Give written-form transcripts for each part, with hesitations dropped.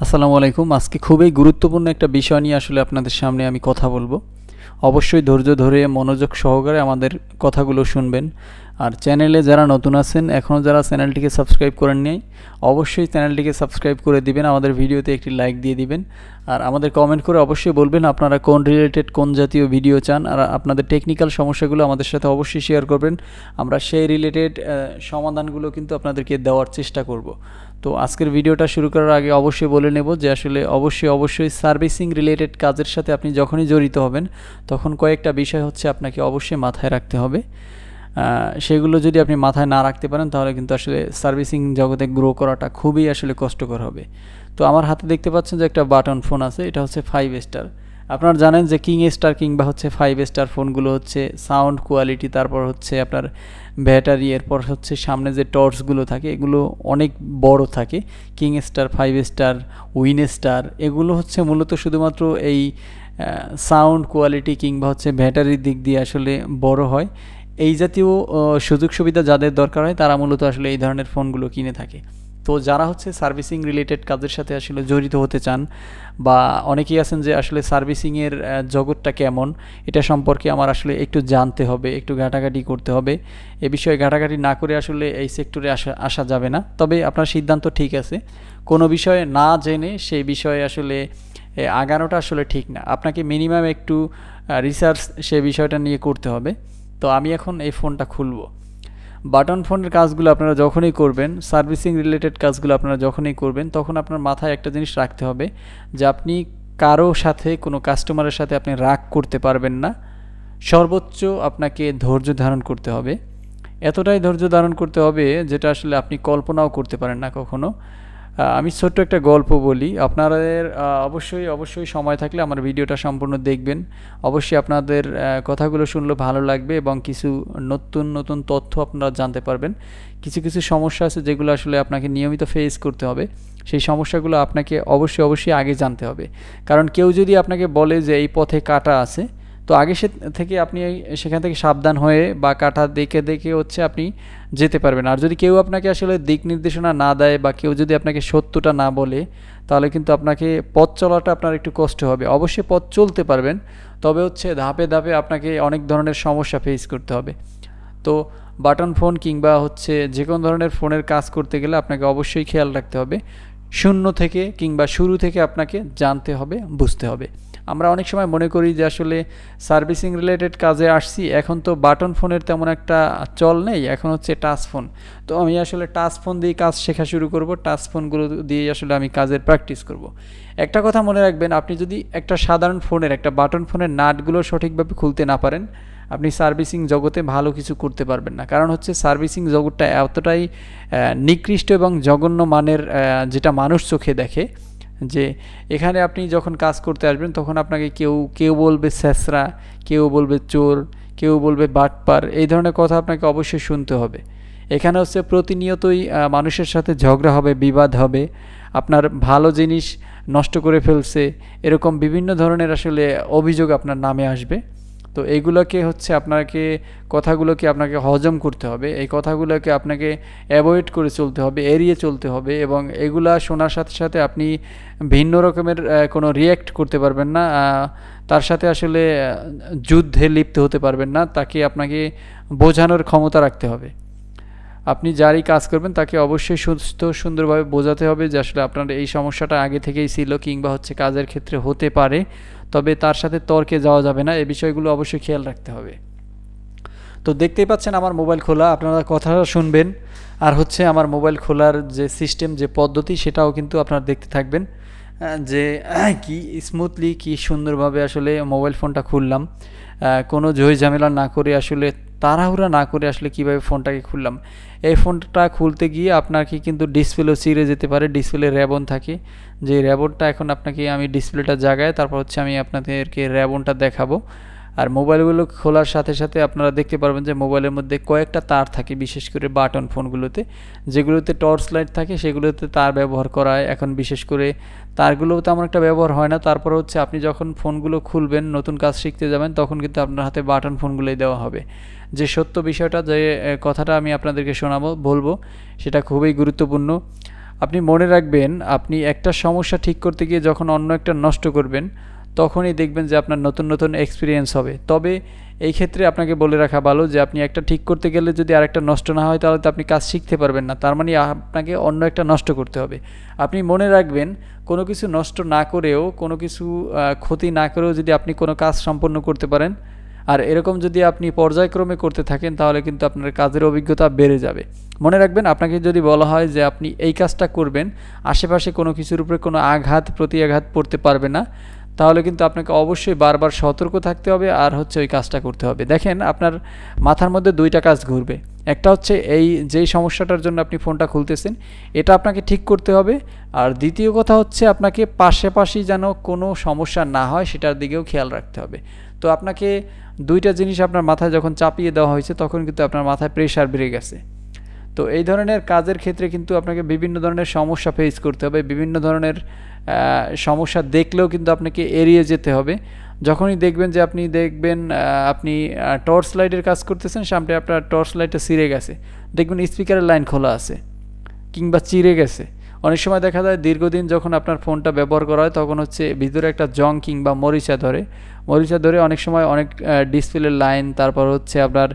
আসসালামু আলাইকুম। আজকে খুবই গুরুত্বপূর্ণ একটা বিষয় নিয়ে আসলে আপনাদের সামনে আমি কথা বলবো। অবশ্যই ধৈর্য ধরে মনোযোগ সহকারে আমাদের কথাগুলো শুনবেন। আর চ্যানেলে যারা নতুন আছেন, এখনও যারা চ্যানেলটিকে সাবস্ক্রাইব করেন নাই, অবশ্যই চ্যানেলটিকে সাবস্ক্রাইব করে দিবেন, আমাদের ভিডিওতে একটি লাইক দিয়ে দিবেন। আর আমাদের কমেন্ট করে অবশ্যই বলবেন আপনারা কোন রিলেটেড কোন জাতীয় ভিডিও চান, আর আপনাদের টেকনিক্যাল সমস্যাগুলো আমাদের সাথে অবশ্যই শেয়ার করবেন। আমরা সেই রিলেটেড সমাধানগুলো কিন্তু আপনাদেরকে দেওয়ার চেষ্টা করব। তো আজকের ভিডিওটা শুরু করার আগে অবশ্যই বলে নেব যে আসলে অবশ্যই সার্ভিসিং রিলেটেড কাজের সাথে আপনি যখনই জড়িত হবেন তখন কয়েকটা বিষয় হচ্ছে আপনাকে অবশ্যই মাথায় রাখতে হবে। সেগুলো যদি আপনি মাথায় না রাখতে পারেন তাহলে কিন্তু আসলে সার্ভিসিং জগতে গ্রো করাটা খুবই আসলে কষ্টকর হবে। তো আমার হাতে দেখতে পাচ্ছেন যে একটা বাটন ফোন আছে, এটা হচ্ছে 5 স্টার। আপনারা জানেন যে কিং স্টার কিংবা হচ্ছে 5 স্টার ফোনগুলো হচ্ছে সাউন্ড কোয়ালিটি, তারপর হচ্ছে আপনার ব্যাটারি, এরপর হচ্ছে সামনে যে টর্চগুলো থাকে এগুলো অনেক বড় থাকে। King star, 5 star, win star এগুলো হচ্ছে মূলত শুধুমাত্র এই সাউন্ড কোয়ালিটি কিংবা হচ্ছে ব্যাটারির দিক দিয়ে আসলে বড় হয়। এই জাতীয় সুযোগ সুবিধা যাদের দরকার হয় তারা মূলত আসলে এই ধরনের ফোনগুলো কিনে থাকে। তো যারা হচ্ছে সার্ভিসিং রিলেটেড কাজের সাথে আসলে জড়িত হতে চান, বা অনেকেই আছেন যে আসলে সার্ভিসিংয়ের জগৎটা কেমন এটা সম্পর্কে আমার আসলে একটু জানতে হবে, একটু ঘাটাঘাটি করতে হবে, এ বিষয়ে ঘাটাঘাটি না করে আসলে এই সেক্টরে আসা যাবে না। তবে আপনার সিদ্ধান্ত ঠিক আছে, কোনো বিষয়ে না জেনে সেই বিষয়ে আসলে আগানোটা আসলে ঠিক না। আপনাকে মিনিমাম একটু রিসার্চ সে বিষয়টা নিয়ে করতে হবে। তো আমি এখন এই ফোনটা খুলবো। বাটন ফোনের কাজগুলো আপনারা যখনই করবেন, সার্ভিসিং রিলেটেড কাজগুলো আপনারা যখনই করবেন, তখন আপনার মাথায় একটা জিনিস রাখতে হবে যে আপনি কারো সাথে, কোনো কাস্টমারের সাথে আপনি রাগ করতে পারবেন না। সর্বোচ্চ আপনাকে ধৈর্য ধারণ করতে হবে। এতটাই ধৈর্য ধারণ করতে হবে যেটা আসলে আপনি কল্পনাও করতে পারেন না কখনো। আমি ছোট্ট একটা গল্প বলি আপনাদের। অবশ্যই সময় থাকলে আমার ভিডিওটা সম্পূর্ণ দেখবেন। অবশ্যই আপনাদের কথাগুলো শুনলে ভালো লাগবে এবং কিছু নতুন তথ্য আপনারা জানতে পারবেন। কিছু সমস্যা আছে যেগুলো আসলে আপনাকে নিয়মিত ফেস করতে হবে। সেই সমস্যাগুলো আপনাকে অবশ্যই আগে জানতে হবে। কারণ কেউ যদি আপনাকে বলে যে এই পথে কাঁটা আছে, তো আগে থেকে আপনি সেখান থেকে সাবধান হয়ে বা কাঁটা দেখে হচ্ছে আপনি যেতে পারবেন। আর যদি কেউ আপনাকে আসলে দিক নির্দেশনা না দেয় বা কেউ যদি আপনাকে সত্যটা না বলে, তাহলে কিন্তু আপনাকে পথ চলাটা আপনার একটু কষ্ট হবে। অবশ্যই পথ চলতে পারবেন, তবে হচ্ছে ধাপে ধাপে আপনাকে অনেক ধরনের সমস্যা ফেস করতে হবে। তো বাটন ফোন কিংবা হচ্ছে যে কোনো ধরনের ফোনের কাজ করতে গেলে আপনাকে অবশ্যই খেয়াল রাখতে হবে, শূন্য থেকে কিংবা শুরু থেকে আপনাকে জানতে হবে, বুঝতে হবে। আমরা অনেক সময় মনে করি যে আসলে সার্ভিসিং রিলেটেড কাজে আসছি, এখন তো বাটন ফোনের তেমন একটা চল নেই, এখন হচ্ছে টাচ ফোন। তো আমি আসলে টাচ ফোন দিয়ে কাজ শেখা শুরু করব, টাচ ফোনগুলো দিয়ে আসলে আমি কাজের প্র্যাকটিস করব। একটা কথা মনে রাখবেন, আপনি যদি একটা সাধারণ ফোনের, একটা বাটন ফোনের নাটগুলো সঠিকভাবে খুলতে না পারেন, আপনি সার্ভিসিং জগতে ভালো কিছু করতে পারবেন না। কারণ হচ্ছে সার্ভিসিং জগৎটা এতটাই নিকৃষ্ট এবং জঘন্য মানের, যেটা মানুষ চোখে দেখে, যে এখানে আপনি যখন কাজ করতে আসবেন তখন আপনাকে কেউ বলবে স্যাঁচরা, কেউ বলবে চোর, কেউ বলবে বাটপার, এই ধরনের কথা আপনাকে অবশ্যই শুনতে হবে। এখানে হচ্ছে প্রতিনিয়তই মানুষের সাথে ঝগড়া হবে, বিবাদ হবে, আপনার ভালো জিনিস নষ্ট করে ফেলছে, এরকম বিভিন্ন ধরনের আসলে অভিযোগ আপনার নামে আসবে। তো এইগুলোকে হচ্ছে কথাগুলোকে আপনাকে হজম করতে হবে, এই কথাগুলোকে আপনাকে অ্যাভয়েড করে চলতে হবে, এড়িয়ে চলতে হবে, এবং এগুলা শোনার সাথে সাথে আপনি ভিন্ন রকমের কোনো রিয়্যাক্ট করতে পারবেন না, তার সাথে আসলে যুদ্ধে লিপ্ত হতে পারবেন না। তাকে আপনাকে বোঝানোর ক্ষমতা রাখতে হবে। আপনি যারই কাজ করবেন তাকে অবশ্যই সুন্দরভাবে বোঝাতে হবে যে আসলে আপনার এই সমস্যাটা আগে থেকেই ছিল কিংবা হচ্ছে কাজের ক্ষেত্রে হতে পারে, তবে তার সাথে তর্কে যাওয়া যাবে না। এই বিষয়গুলো অবশ্যই খেয়াল রাখতে হবে। তো দেখতেই পাচ্ছেন আমার মোবাইল খোলা, আপনারা কথাটা শুনবেন, আর হচ্ছে আমার মোবাইল খোলার যে সিস্টেম, যে পদ্ধতি, সেটাও কিন্তু আপনারা দেখতে থাকবেন যে কি স্মুথলি, কি সুন্দরভাবে আসলে মোবাইল ফোনটা খুললাম, কোনো ঝই ঝামেলা না করে, আসলে তাড়াহুড়া না করে আসলে কিভাবে ফোনটাকে খুললাম। এই ফোনটা খুলতে গিয়ে আপনাকে কিন্তু ডিসপ্লেও ছিঁড়ে যেতে পারে, ডিসপ্লে র্যাবন থাকে, যে র্যাবনটা এখন আপনাকে আমি ডিসপ্লেটা জাগায় তারপর হচ্ছে আমি আপনাদেরকে র্যাবনটা দেখাবো। আর মোবাইলগুলো খোলার সাথে সাথে আপনারা দেখতে পারবেন যে মোবাইলের মধ্যে কয়েকটা তার থাকে, বিশেষ করে বাটন ফোনগুলোতে, যেগুলোতে টর্চ লাইট থাকে সেগুলোতে তার ব্যবহার করা হয়। এখন বিশেষ করে তারগুলোও তেমন একটা ব্যবহার হয় না। তারপর হচ্ছে আপনি যখন ফোনগুলো খুলবেন, নতুন কাজ শিখতে যাবেন, তখন কিন্তু আপনার হাতে বাটন ফোনগুলোই দেওয়া হবে। যে সত্য বিষয়টা, যে কথাটা আমি আপনাদেরকে বলবো, সেটা খুবই গুরুত্বপূর্ণ। আপনি মনে রাখবেন আপনি একটা সমস্যা ঠিক করতে গিয়ে যখন অন্য একটা নষ্ট করবেন তখনই দেখবেন যে আপনার নতুন নতুন এক্সপিরিয়েন্স হবে। তবে এই ক্ষেত্রে আপনাকে বলে রাখা ভালো যে আপনি একটা ঠিক করতে গেলে যদি আরেকটা নষ্ট না হয় তাহলে তো আপনি কাজ শিখতে পারবেন না, তার মানে আপনাকে অন্য একটা নষ্ট করতে হবে। আপনি মনে রাখবেন কোনো কিছু নষ্ট না করেও, কোনো কিছু ক্ষতি না করেও যদি আপনি কোনো কাজ সম্পন্ন করতে পারেন, আর এরকম যদি আপনি পর্যায়ক্রমে করতে থাকেন তাহলে কিন্তু আপনার কাজের অভিজ্ঞতা বেড়ে যাবে। মনে রাখবেন আপনাকে যদি বলা হয় যে আপনি এই কাজটা করবেন, আশেপাশে কোনো কিছুর উপরে কোনো আঘাত প্রতিআঘাত পড়তে পারবে না, তাহলে কিন্তু আপনাকে অবশ্যই বারবার সতর্ক থাকতে হবে আর হচ্ছে ওই কাজটা করতে হবে। দেখেন আপনার মাথার মধ্যে দুইটা কাজ ঘুরবে, একটা হচ্ছে এই যেই সমস্যাটার জন্য আপনি ফোনটা খুলতেছেন এটা আপনাকে ঠিক করতে হবে, আর দ্বিতীয় কথা হচ্ছে আপনাকে পাশাপাশি যেন কোনো সমস্যা না হয় সেটার দিকেও খেয়াল রাখতে হবে। তো আপনাকে দুইটা জিনিস আপনার মাথায় যখন চাপিয়ে দেওয়া হয়েছে তখন কিন্তু আপনার মাথায় প্রেশার বেড়ে গেছে। তো এই ধরনের কাজের ক্ষেত্রে কিন্তু আপনাকে বিভিন্ন ধরনের সমস্যা ফেস করতে হবে, বিভিন্ন ধরনের সমস্যা দেখলেও কিন্তু আপনাকে এড়িয়ে যেতে হবে। যখনই দেখবেন যে আপনি টর্চ লাইটের কাজ করতেছেন, সামনে আপনার টর্চ লাইটটা ছিঁড়ে গেছে, দেখবেন স্পিকারের লাইন খোলা আছে কিংবা চিড়ে গেছে। অনেক সময় দেখা যায় দীর্ঘদিন যখন আপনার ফোনটা ব্যবহার করা হয় তখন হচ্ছে ভিতরে একটা জং কিংবা মরিচা ধরে অনেক সময় অনেক ডিসপ্লের লাইন, তারপর হচ্ছে আপনার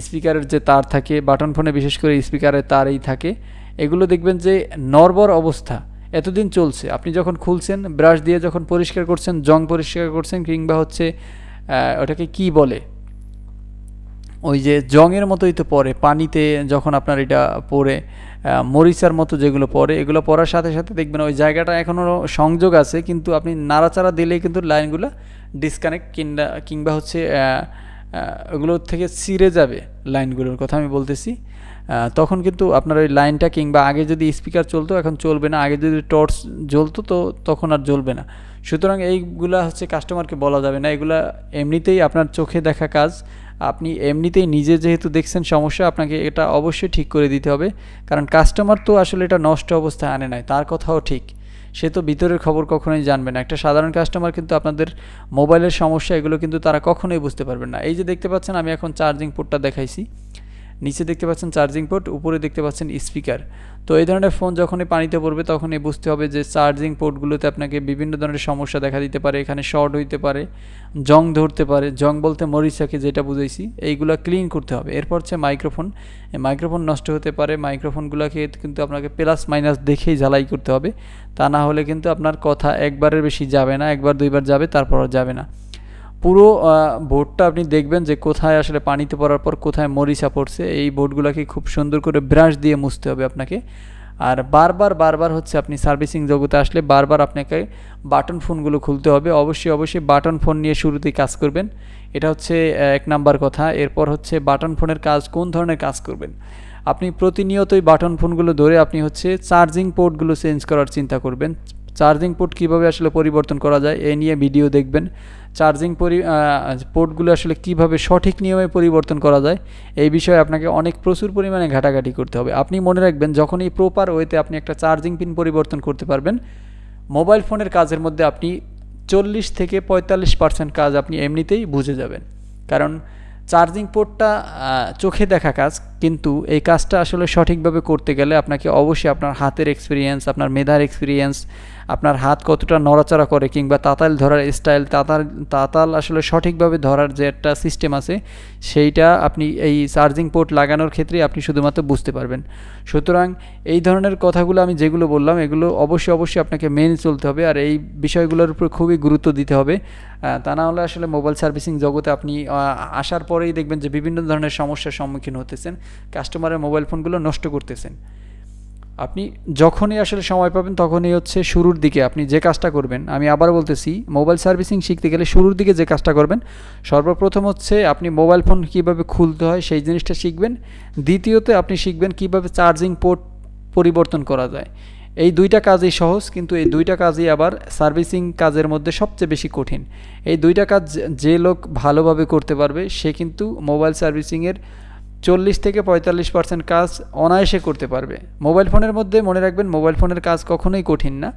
স্পিকারের যে তার থাকে, বাটন ফোনে বিশেষ করে স্পিকারের তারই থাকে, এগুলো দেখবেন যে নড়বড় অবস্থা এতদিন চলছে। আপনি যখন খুলছেন ব্রাশ দিয়ে যখন পরিষ্কার করছেন, জং পরিষ্কার করছেন কিংবা হচ্ছে ওটাকে কি বলে, ওই যে জংয়ের মতোই তো পড়ে পানিতে, যখন আপনার এটা পড়ে মরিচার মতো যেগুলো পড়ে, এগুলো পড়ার সাথে সাথে দেখবেন ওই জায়গাটা এখনও সংযোগ আছে কিন্তু আপনি নাড়াচাড়া দিলেই কিন্তু লাইনগুলো ডিসকানেক্ট কিংবা হচ্ছে ওগুলোর থেকে ছিঁড়ে যাবে, লাইনগুলোর কথা আমি বলতেছি। তখন কিন্তু আপনার ওই লাইনটা, কিংবা আগে যদি স্পিকার চলতো এখন চলবে না, আগে যদি টর্চ জ্বলতো তো তখন আর জ্বলবে না। সুতরাং এইগুলা হচ্ছে কাস্টমারকে বলা যাবে না, এগুলা এমনিতেই আপনার চোখে দেখা কাজ, আপনি এমনিতেই নিজে যেহেতু দেখছেন সমস্যা, আপনাকে এটা অবশ্যই ঠিক করে দিতে হবে। কারণ কাস্টমার তো আসলে এটা নষ্ট অবস্থায় আনে নাই, তার কথাও ঠিক, সে তো ভিতরের খবর কখনোই জানবে না। একটা সাধারণ কাস্টমার কিন্তু আপনাদের মোবাইলের সমস্যা এগুলো কিন্তু তারা কখনোই বুঝতে পারবেন না। এই যে দেখতে পাচ্ছেন আমি এখন চার্জিং পোর্টটা দেখাইছি, নিচে দেখতে পাচ্ছেন চার্জিং পোর্ট, উপরে দেখতে পাচ্ছেন স্পিকার। তো এই ধরনের ফোন যখনই পানিতে পড়বে তখনই বুঝতে হবে যে চার্জিং পোর্টগুলোতে আপনাকে বিভিন্ন ধরনের সমস্যা দেখা দিতে পারে, এখানে শর্ট হইতে পারে, জং ধরতে পারে, জং বলতে মরিচাকে যেটা বুঝাইছি, এইগুলো ক্লিন করতে হবে। এরপর হচ্ছে মাইক্রোফোন, মাইক্রোফোন নষ্ট হতে পারে, মাইক্রোফোনগুলোকে কিন্তু আপনাকে প্লাস মাইনাস দেখেই ঝালাই করতে হবে, তা না হলে কিন্তু আপনার কথা একবারের বেশি যাবে না, একবার দুইবার যাবে তারপর আর যাবে না। পুরো বোর্ডটা আপনি দেখবেন যে কোথায় আসলে পানিতে পড়ার পর কোথায় মরিচা পড়ছে, এই বোর্ডগুলোকে খুব সুন্দর করে ব্রাশ দিয়ে মুছতে হবে আপনাকে। আর বারবার হচ্ছে আপনি সার্ভিসিং জগতে আসলে বারবার আপনাকে বাটন ফোনগুলো খুলতে হবে। অবশ্যই বাটন ফোন নিয়ে শুরুতেই কাজ করবেন, এটা হচ্ছে এক নাম্বার কথা। এরপর হচ্ছে বাটন ফোনের কাজ কোন ধরনের কাজ করবেন, আপনি প্রতিনিয়তই বাটন ফোনগুলো ধরে আপনি হচ্ছে চার্জিং পোর্টগুলো চেঞ্জ করার চিন্তা করবেন। চার্জিং পোর্ট কীভাবে আসলে পরিবর্তন করা যায় এ নিয়ে ভিডিও দেখবেন। চার্জিং পোর্টগুলো আসলে কীভাবে সঠিক নিয়মে পরিবর্তন করা যায় এই বিষয়ে আপনাকে প্রচুর পরিমাণে ঘাটাঘাটি করতে হবে। আপনি মনে রাখবেন যখন এই প্রপার ওয়েতে আপনি একটা চার্জিং পিন পরিবর্তন করতে পারবেন, মোবাইল ফোনের কাজের মধ্যে আপনি 40 থেকে 45% কাজ আপনি এমনিতেই বুঝে যাবেন। কারণ চার্জিং পোর্টটা চোখে দেখা কাজ, কিন্তু এই কাজটা আসলে সঠিকভাবে করতে গেলে আপনাকে অবশ্যই আপনার হাতের এক্সপিরিয়েন্স, আপনার মেধার এক্সপিরিয়েন্স, আপনার হাত কতটা নড়াচড়া করে কিংবা তাতাল ধরার স্টাইল, তাতাল আসলে সঠিকভাবে ধরার যে একটা সিস্টেম আছে সেইটা আপনি এই চার্জিং পোর্ট লাগানোর ক্ষেত্রে আপনি শুধুমাত্র বুঝতে পারবেন। সুতরাং এই ধরনের কথাগুলো আমি যেগুলো বললাম এগুলো অবশ্যই আপনাকে মেনে চলতে হবে, আর এই বিষয়গুলোর উপর খুবই গুরুত্ব দিতে হবে। তা না হলে আসলে মোবাইল সার্ভিসিং জগতে আপনি আসার পরেই দেখবেন যে বিভিন্ন ধরনের সমস্যার সম্মুখীন হতেছেন, কাস্টমারের মোবাইল ফোনগুলো নষ্ট করতেছেন। আপনি যখনই আসলে সময় পাবেন তখনই হচ্ছে শুরুর দিকে আপনি যে কাজটা করবেন, আমি আবার বলতেছি মোবাইল সার্ভিসিং শিখতে গেলে শুরুর দিকে যে কাজটা করবেন, সর্বপ্রথম হচ্ছে আপনি মোবাইল ফোন কীভাবে খুলতে হয় সেই জিনিসটা শিখবেন। দ্বিতীয়ত আপনি শিখবেন কীভাবে চার্জিং পোর্ট পরিবর্তন করা যায়। এই দুইটা কাজই সহজ, কিন্তু এই দুইটা কাজই আবার সার্ভিসিং কাজের মধ্যে সবচেয়ে বেশি কঠিন। এই দুইটা কাজ যে লোক ভালোভাবে করতে পারবে সে কিন্তু মোবাইল সার্ভিসিংয়ের 40 থেকে 45% কাজ অনায়াসে করতে পারবে। মোবাইল ফোনের মধ্যে মনে রাখবেন মোবাইল ফোনের কাজ কখনোই কঠিন না,